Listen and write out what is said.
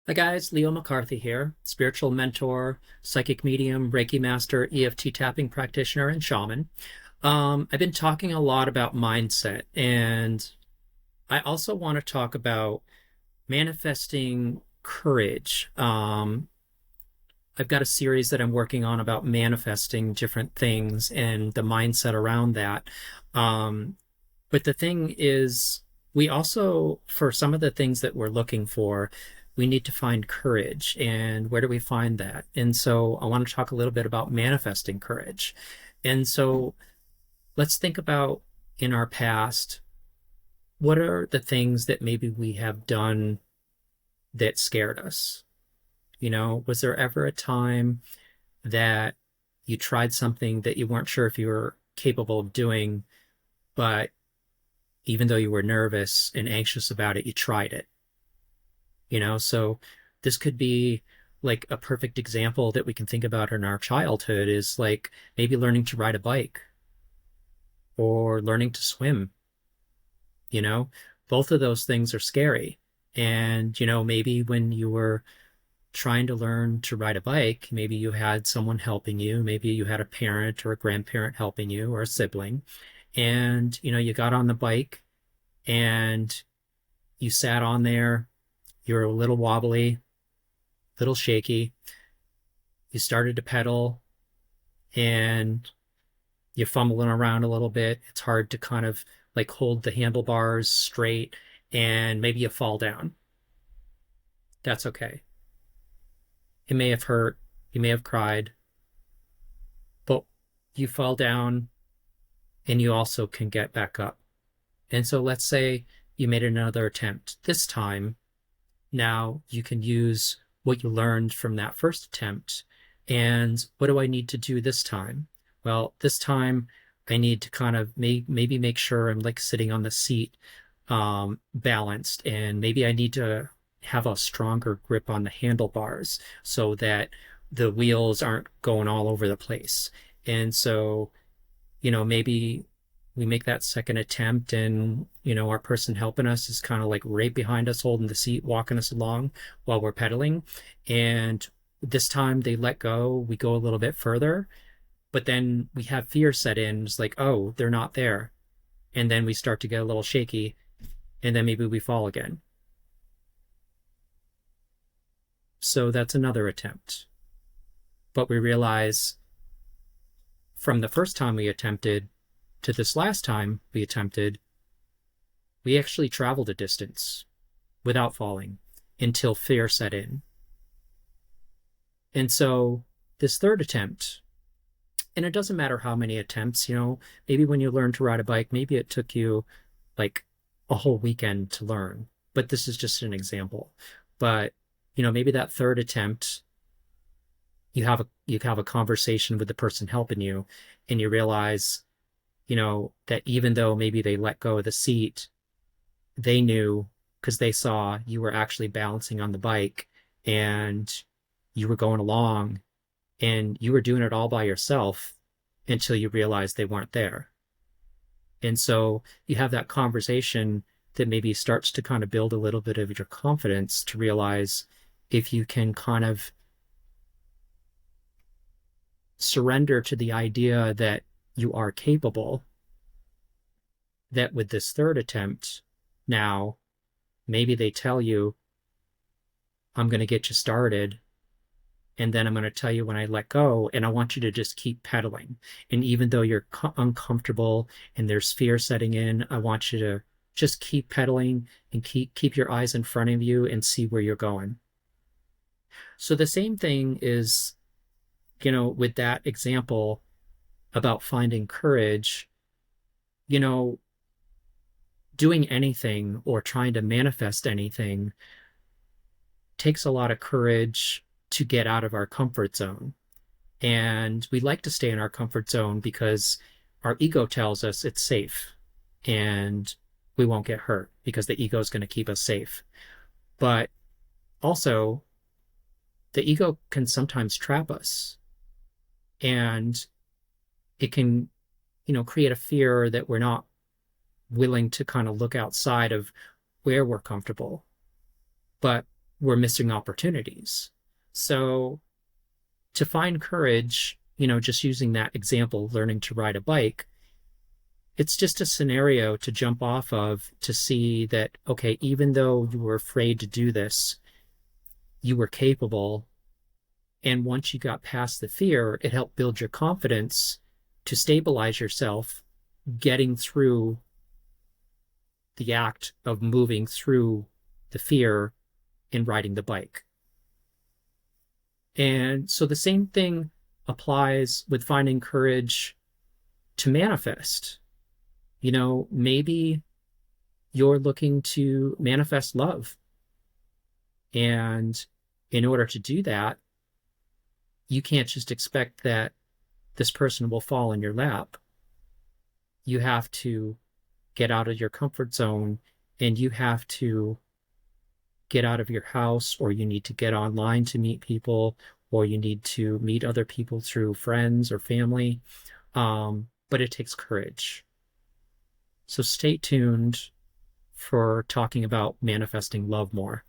Hi guys, Leo McCarthy here, spiritual mentor, psychic medium, Reiki Master, EFT Tapping practitioner, and Shaman. I've been talking a lot about mindset, and I also want to talk about manifesting courage. I've got a series that I'm working on about manifesting different things and the mindset around that. Um, but the thing is, we also, for some of the things that we're looking for, we need to find courage. And where do we find that? And so I want to talk a little bit about manifesting courage. And so let's think about in our past, what are the things that maybe we have done that scared us? Was there ever a time that you tried something that you weren't sure if you were capable of doing, but even though you were nervous and anxious about it, you tried it? So this could be like a perfect example that we can think about in our childhood is like maybe learning to ride a bike or learning to swim. you know both of those things are scary. And maybe when you were trying to learn to ride a bike, maybe you had someone helping you, maybe you had a parent or a grandparent helping you or a sibling, and you got on the bike and you sat on there. You're a little wobbly, a little shaky. You started to pedal and you're fumbling around a little bit. It's hard to kind of like hold the handlebars straight, and maybe you fall down. That's okay. It may have hurt. You may have cried, but you fall down and you also can get back up. And so let's say you made another attempt. This time, now you can use what you learned from that first attempt. And what do I need to do this time? Well, this time I need to kind of maybe make sure I'm like sitting on the seat, balanced, and maybe I need to have a stronger grip on the handlebars so that the wheels aren't going all over the place. And so, maybe we make that second attempt, and our person helping us is kind of like right behind us holding the seat, walking us along while we're pedaling. And this time they let go, we go a little bit further, but then we have fear set in. It's like, oh, they're not there. And then we start to get a little shaky, and then maybe we fall again. So that's another attempt. But we realize from the first time we attempted to this last time we attempted, we actually traveled a distance without falling until fear set in. And so this third attempt, and it doesn't matter how many attempts, maybe when you learn to ride a bike, maybe it took you like a whole weekend to learn, but this is just an example. But, maybe that third attempt, you have a conversation with the person helping you, and you realize, that even though maybe they let go of the seat, they knew because they saw you were actually balancing on the bike and you were going along and you were doing it all by yourself until you realized they weren't there. And so you have that conversation that maybe starts to kind of build a little bit of your confidence to realize if you can kind of surrender to the idea that you are capable, that with this third attempt, now maybe they tell you, I'm going to get you started, and then I'm going to tell you when I let go, and I want you to just keep pedaling. And even though you're uncomfortable and there's fear setting in, I want you to just keep pedaling and keep your eyes in front of you and see where you're going. So the same thing is, with that example about finding courage, doing anything or trying to manifest anything takes a lot of courage to get out of our comfort zone. And we like to stay in our comfort zone because our ego tells us it's safe and we won't get hurt because the ego is going to keep us safe. But also, the ego can sometimes trap us, and it can, create a fear that we're not willing to kind of look outside of where we're comfortable. But we're missing opportunities. So to find courage, just using that example, learning to ride a bike, it's just a scenario to jump off of to see that, okay, even though you were afraid to do this, you were capable. And once you got past the fear, it helped build your confidence to stabilize yourself, getting through the act of moving through the fear and riding the bike. And so the same thing applies with finding courage to manifest. Maybe you're looking to manifest love. And in order to do that, you can't just expect that this person will fall in your lap. You have to get out of your comfort zone, and you have to get out of your house, or you need to get online to meet people, or you need to meet other people through friends or family. But it takes courage. So stay tuned for talking about manifesting love more.